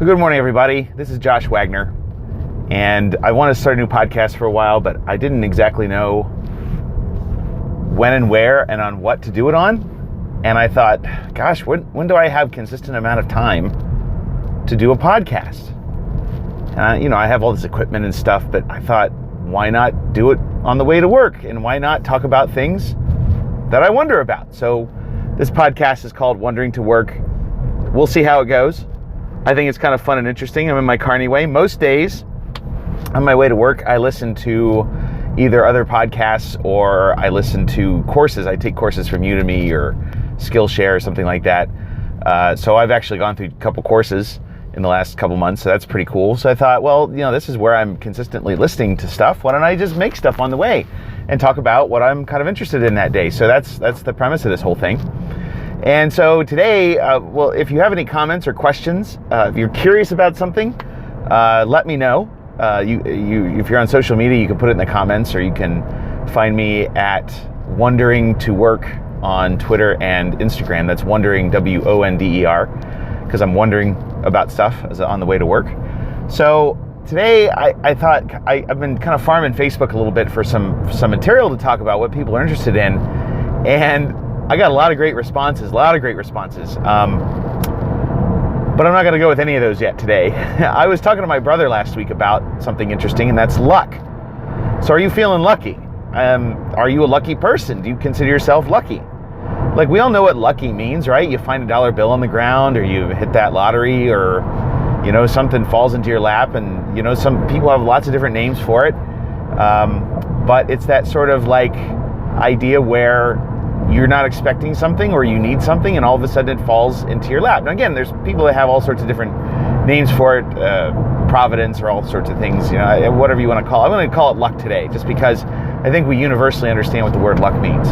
Good morning, everybody. This is Josh Wagner, and I wanted to start a new podcast for a while, but I didn't exactly know when and where and on what to do it on. And I thought, gosh, when do I have consistent amount of time to do a podcast? And I have all this equipment and stuff, but I thought, why not do it on the way to work? And why not talk about things that I wonder about? So this podcast is called Wondering to Work. We'll see how it goes. I think it's kind of fun and interesting. I'm in my car anyway. Most days on my way to work, I listen to either other podcasts or I listen to courses. I take courses from Udemy or Skillshare or something like that. So I've actually gone through a couple courses in the last couple months, so that's pretty cool. So I thought, well, this is where I'm consistently listening to stuff. Why don't I just make stuff on the way and talk about what I'm kind of interested in that day? So that's the premise of this whole thing. And so today, if you have any comments or questions, if you're curious about something, let me know. If you're on social media, you can put it in the comments, or you can find me at Wondering to Work on Twitter and Instagram. That's Wondering, W-O-N-D-E-R, because I'm wondering about stuff on the way to work. So today, I thought I've been kind of farming Facebook a little bit for some material to talk about what people are interested in, and I got a lot of great responses. But I'm not going to go with any of those yet today. I was talking to my brother last week about something interesting, and that's luck. So are you feeling lucky? Are you a lucky person? Do you consider yourself lucky? Like, we all know what lucky means, right? You find a dollar bill on the ground, or you hit that lottery, or, something falls into your lap, and, some people have lots of different names for it. But it's that sort of like idea where you're not expecting something, or you need something, and all of a sudden it falls into your lap. And again, there's people that have all sorts of different names for it, providence, or all sorts of things, whatever you want to call it. I'm going to call it luck today, just because I think we universally understand what the word luck means.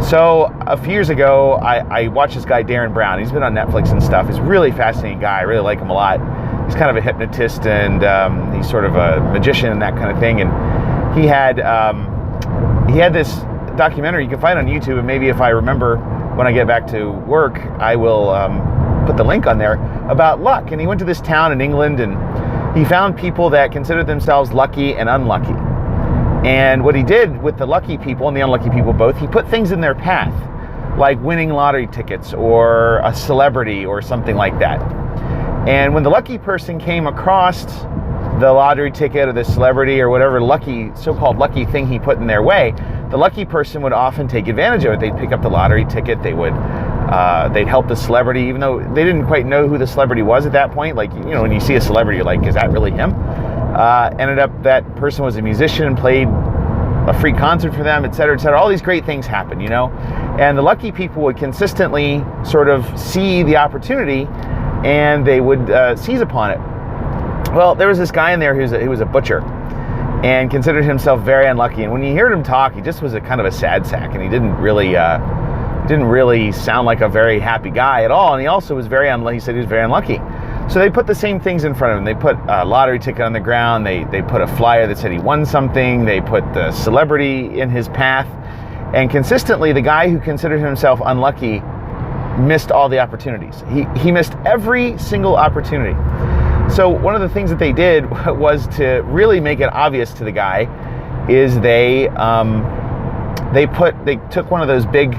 So a few years ago, I watched this guy, Darren Brown. He's been on Netflix and stuff. He's a really fascinating guy. I really like him a lot. He's kind of a hypnotist, and he's sort of a magician and that kind of thing. And he had this documentary you can find on YouTube, and maybe if I remember when I get back to work, I will put the link on there, about luck. And he went to this town in England, and he found people that considered themselves lucky and unlucky. And what he did with the lucky people and the unlucky people both, he put things in their path, like winning lottery tickets or a celebrity or something like that. And when the lucky person came across the lottery ticket or the celebrity or whatever so-called lucky thing he put in their way, the lucky person would often take advantage of it. They'd pick up the lottery ticket. They'd help the celebrity, even though they didn't quite know who the celebrity was at that point. Like, when you see a celebrity, you're like, is that really him? Ended up that person was a musician and played a free concert for them, et cetera, et cetera. All these great things happen, And the lucky people would consistently sort of see the opportunity, and they would seize upon it. Well, there was this guy in there who was a butcher and considered himself very unlucky. And when you heard him talk, he just was a kind of a sad sack, and he didn't really sound like a very happy guy at all. And he also was very unlucky. He said he was very unlucky. So they put the same things in front of him. They put a lottery ticket on the ground. They put a flyer that said he won something. They put the celebrity in his path. And consistently, the guy who considered himself unlucky missed all the opportunities. He missed every single opportunity. So one of the things that they did was to really make it obvious to the guy is they took one of those big,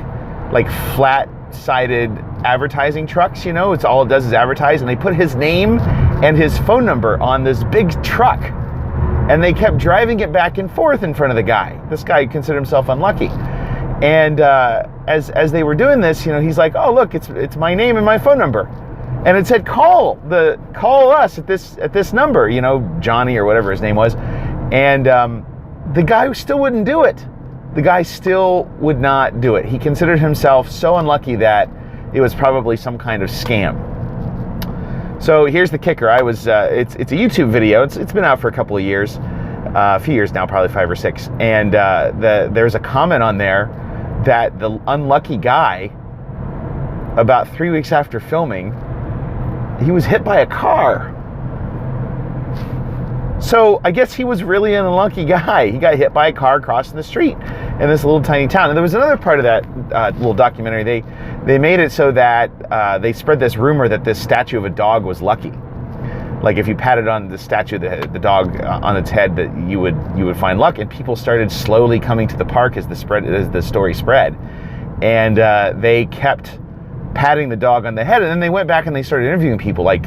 like, flat-sided advertising trucks, it's all it does is advertise, and they put his name and his phone number on this big truck, and they kept driving it back and forth in front of the guy. This guy considered himself unlucky. And as they were doing this, he's like, oh, look, it's my name and my phone number. And it said, call us at this number, Johnny or whatever his name was. And the guy still wouldn't do it. The guy still would not do it. He considered himself so unlucky that it was probably some kind of scam. So here's the kicker. It's a YouTube video. It's been out for a couple of years, a few years now, probably 5 or 6. And there's a comment on there that the unlucky guy, about 3 weeks after filming, he was hit by a car. So I guess he was really an unlucky guy. He got hit by a car crossing the street in this little tiny town. And there was another part of that little documentary. They made it so that they spread this rumor that this statue of a dog was lucky. like if you patted on the statue, the dog on its head, that you would find luck. And people started slowly coming to the park as the story spread, and they kept patting the dog on the head, and then they went back and they started interviewing people, like,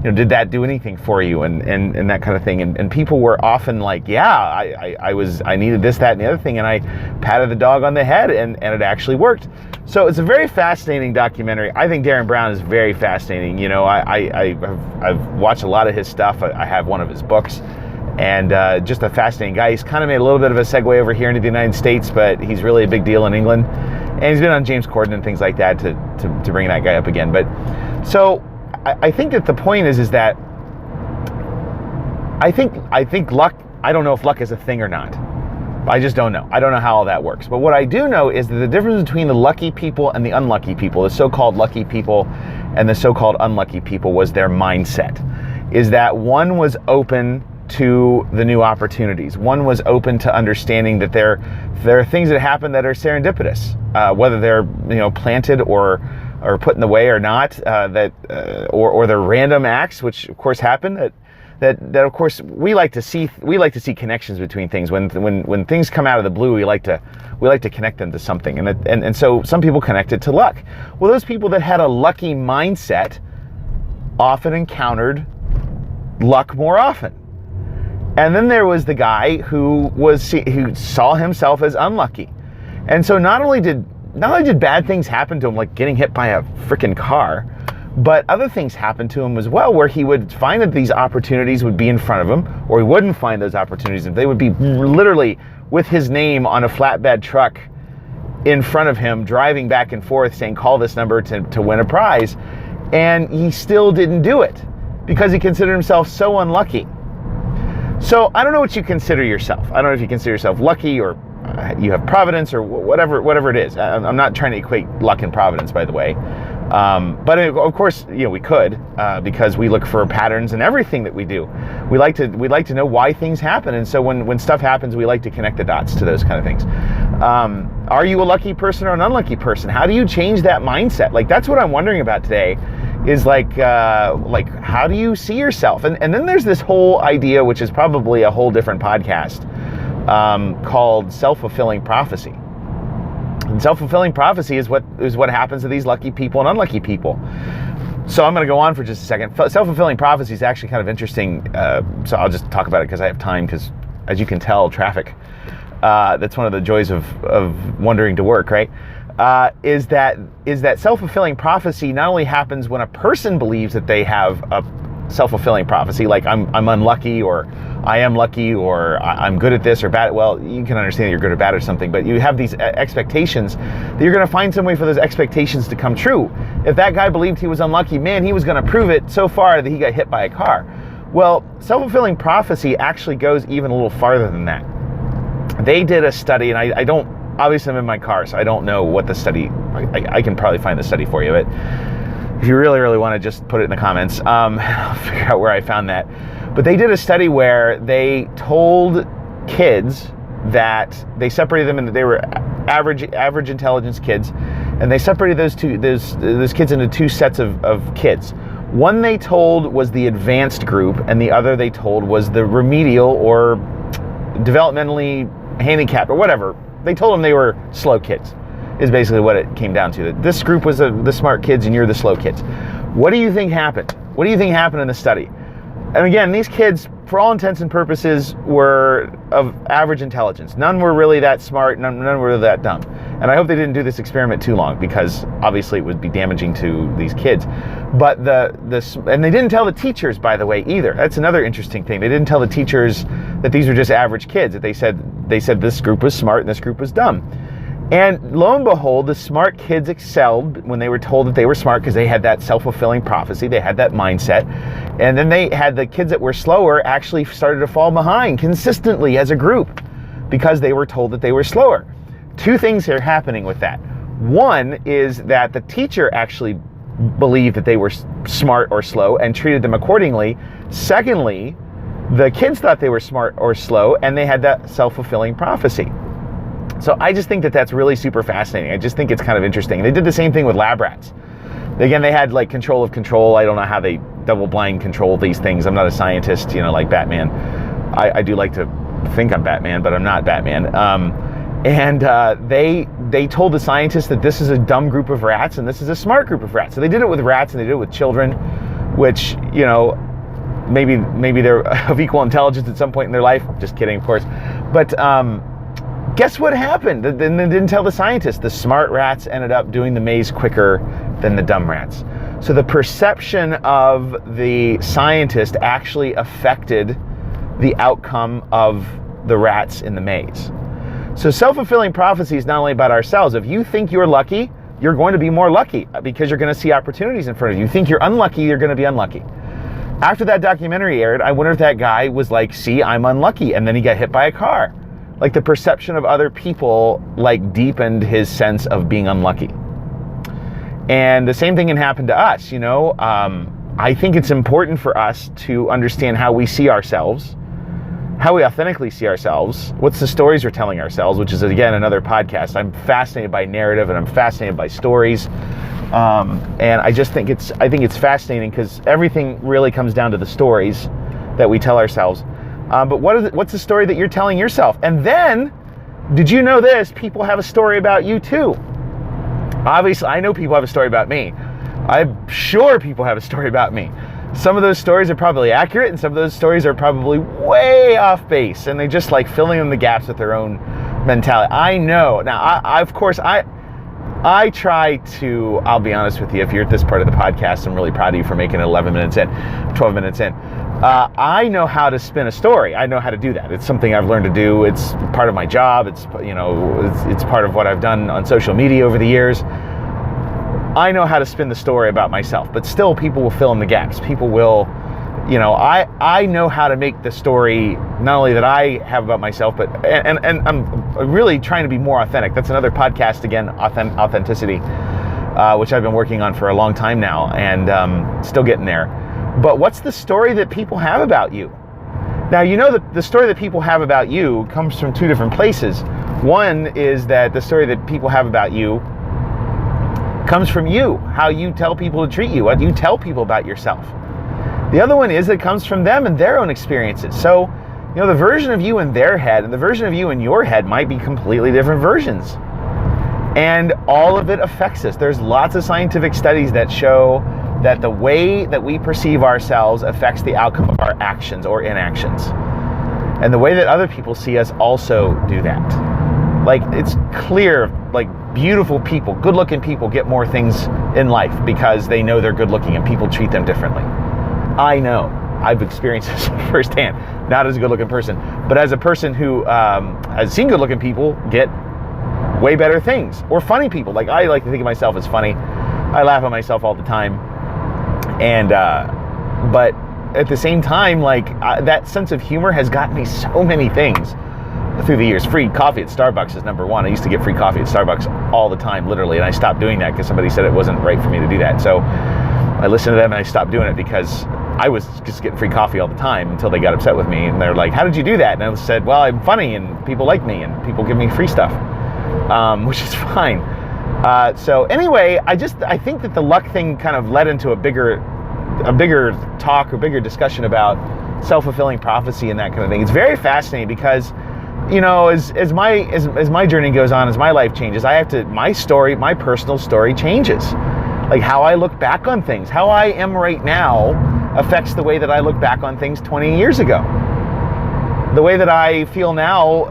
did that do anything for you, and that kind of thing. And people were often like, yeah, I needed this, that, and the other thing, and I patted the dog on the head, and it actually worked. So it's a very fascinating documentary. I think Darren Brown is very fascinating. I've watched a lot of his stuff. I have one of his books, and just a fascinating guy. He's kind of made a little bit of a segue over here into the United States, but he's really a big deal in England. And he's been on James Corden and things like that to bring that guy up again. But so I think that the point is that I think luck, I don't know if luck is a thing or not. I just don't know. I don't know how all that works. But what I do know is that the difference between the lucky people and the unlucky people, the so-called lucky people and the so-called unlucky people, was their mindset. Is that one was open to the new opportunities. One was open to understanding that there are things that happen that are serendipitous, whether they're planted or put in the way or not, or they're random acts, which of course happen. That of course we like to see connections between things. When things come out of the blue, we like to connect them to something, and so some people connect it to luck. Well, those people that had a lucky mindset often encountered luck more often. And then there was the guy who saw himself as unlucky. And so not only did bad things happen to him, like getting hit by a freaking car, but other things happened to him as well, where he would find that these opportunities would be in front of him, or he wouldn't find those opportunities, and they would be literally with his name on a flatbed truck in front of him, driving back and forth saying, call this number to win a prize. And he still didn't do it because he considered himself so unlucky. So I don't know what you consider yourself. I don't know if you consider yourself lucky, or you have providence, or whatever it is. I'm not trying to equate luck and providence, by the way. But of course, we could, because we look for patterns in everything that we do. We like to know why things happen, and so when stuff happens, we like to connect the dots to those kind of things. Are you a lucky person or an unlucky person? How do you change that mindset? Like, that's what I'm wondering about today. Is like how do you see yourself? And then there's this whole idea, which is probably a whole different podcast, called self-fulfilling prophecy. And self-fulfilling prophecy is what happens to these lucky people and unlucky people. So I'm going to go on for just a second. Self-fulfilling prophecy is actually kind of interesting. So I'll just talk about it because I have time, because as you can tell, traffic. That's one of the joys of wandering to work, right? Is that self-fulfilling prophecy not only happens when a person believes that they have a self-fulfilling prophecy, like I'm unlucky, or I am lucky, or I'm good at this or bad. Well, you can understand that you're good or bad or something, but you have these expectations that you're going to find some way for those expectations to come true. If that guy believed he was unlucky, man, he was going to prove it so far that he got hit by a car. Well, self-fulfilling prophecy actually goes even a little farther than that. They did a study, and I don't, obviously I'm in my car, so I don't know what the study, I can probably find the study for you, but if you really, really want to just put it in the comments, I'll figure out where I found that. But they did a study where they told kids that they separated them into, they were average intelligence kids, and they separated those kids into two sets of kids. One they told was the advanced group, and the other they told was the remedial or developmentally handicapped or whatever. They told them they were slow kids, is basically what it came down to. This group was the smart kids and you're the slow kids. What do you think happened? What do you think happened in the study? And again, these kids, for all intents and purposes, were of average intelligence. None were really that smart, none were that dumb. And I hope they didn't do this experiment too long, because obviously it would be damaging to these kids. But and they didn't tell the teachers, by the way, either. That's another interesting thing. They didn't tell the teachers that these were just average kids. That they said this group was smart and this group was dumb. And lo and behold, the smart kids excelled when they were told that they were smart, because they had that self-fulfilling prophecy, they had that mindset. And then they had the kids that were slower actually started to fall behind consistently as a group, because they were told that they were slower. Two things are happening with that. One is that the teacher actually believed that they were smart or slow and treated them accordingly. Secondly, the kids thought they were smart or slow, and they had that self-fulfilling prophecy. So I just think that that's really super fascinating. I just think it's kind of interesting. They did the same thing with lab rats. Again, they had like control of control. I don't know how they double-blind control these things. I'm not a scientist, like Batman. I do like to think I'm Batman, but I'm not Batman. They told the scientists that this is a dumb group of rats and this is a smart group of rats. So they did it with rats and they did it with children, which, maybe they're of equal intelligence at some point in their life. Just kidding, of course. But guess what happened? Then they didn't tell the scientists. The smart rats ended up doing the maze quicker than the dumb rats. So the perception of the scientist actually affected the outcome of the rats in the maze. So self-fulfilling prophecy is not only about ourselves. If you think you're lucky, you're going to be more lucky because you're going to see opportunities in front of you. You think you're unlucky, you're going to be unlucky. After that documentary aired, I wonder if that guy was like, see, I'm unlucky, and then he got hit by a car. Like the perception of other people like deepened his sense of being unlucky. And the same thing can happen to us, I think it's important for us to understand how we see ourselves, how we authentically see ourselves, what's the stories we're telling ourselves, which is, again, another podcast. I'm fascinated by narrative and I'm fascinated by stories. And I just think it's fascinating because everything really comes down to the stories that we tell ourselves. But what's the story that you're telling yourself? And then, did you know this? People have a story about you too. Obviously, I know people have a story about me. I'm sure people have a story about me. Some of those stories are probably accurate, and some of those stories are probably way off base, and they just like filling in the gaps with their own mentality. I know. Now, I try to, I'll be honest with you, if you're at this part of the podcast, I'm really proud of you for making it 11 minutes in, 12 minutes in. I know how to spin a story. I know how to do that. It's something I've learned to do. It's part of my job. It's part of what I've done on social media over the years. I know how to spin the story about myself, but still people will fill in the gaps. People will, I know how to make the story not only that I have about myself, but, and I'm really trying to be more authentic. That's another podcast again, authenticity, which I've been working on for a long time now and still getting there. But what's the story that people have about you? Now, the story that people have about you comes from two different places. One is that the story that people have about you comes from you, how you tell people to treat you, what you tell people about yourself. The other one is it comes from them and their own experiences. So, the version of you in their head and the version of you in your head might be completely different versions. And all of it affects us. There's lots of scientific studies that show that the way that we perceive ourselves affects the outcome of our actions or inactions. And the way that other people see us also do that. Like, it's clear, like, beautiful people, good-looking people get more things in life because they know they're good-looking and people treat them differently. I know. I've experienced this firsthand. Not as a good-looking person, but as a person who has seen good-looking people get way better things. Or funny people. Like, I like to think of myself as funny. I laugh at myself all the time. And, but at the same time, like, that sense of humor has gotten me so many things through the years. Free coffee at Starbucks is number one. I used to get free coffee at Starbucks all the time, literally, and I stopped doing that because somebody said it wasn't right for me to do that. So I listened to them and I stopped doing it because I was just getting free coffee all the time until they got upset with me. And they're like, how did you do that? And I said, well, I'm funny and people like me and people give me free stuff, which is fine. So anyway, I think that the luck thing kind of led into a bigger talk or bigger discussion about self-fulfilling prophecy and that kind of thing. It's very fascinating because, as my journey goes on, as my life changes, my personal story changes. Like how I look back on things, how I am right now affects the way that I look back on things 20 years ago. The way that I feel now,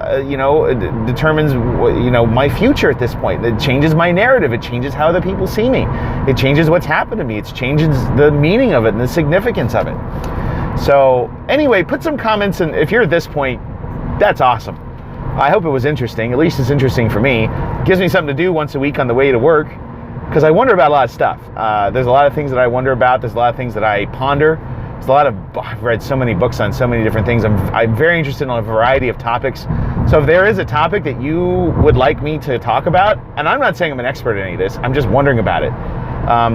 determines, my future at this point. It changes my narrative. It changes how other people see me. It changes what's happened to me. It changes the meaning of it and the significance of it. So anyway, put some comments, and if you're at this point, that's awesome. I hope it was interesting. At least it's interesting for me. It gives me something to do once a week on the way to work, because I wonder about a lot of stuff. There's a lot of things that I wonder about. There's a lot of things that I ponder. I've read so many books on so many different things. I'm very interested in a variety of topics. So if there is a topic that you would like me to talk about, and I'm not saying I'm an expert in any of this, I'm just wondering about it.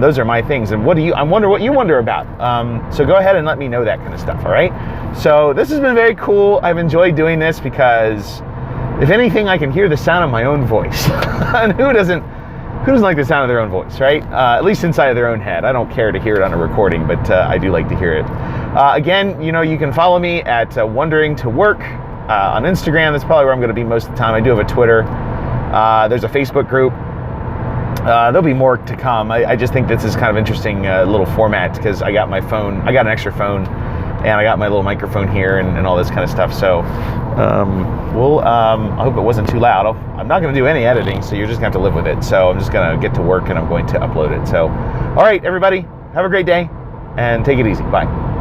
Those are my things. And I wonder what you wonder about. So go ahead and let me know that kind of stuff, all right? So this has been very cool. I've enjoyed doing this because, if anything, I can hear the sound of my own voice. And who who doesn't like the sound of their own voice, right? At least inside of their own head. I don't care to hear it on a recording, but I do like to hear it. Again, you can follow me at Wondering to Work on Instagram. That's probably where I'm going to be most of the time. I do have a Twitter. There's a Facebook group. There'll be more to come. I just think this is kind of interesting little format because I got my phone. I got an extra phone, and I got my little microphone here and all this kind of stuff. So I hope it wasn't too loud. I'm not going to do any editing, so you're just going to have to live with it. So I'm just going to get to work and I'm going to upload it. So, all right, everybody, have a great day and take it easy. Bye.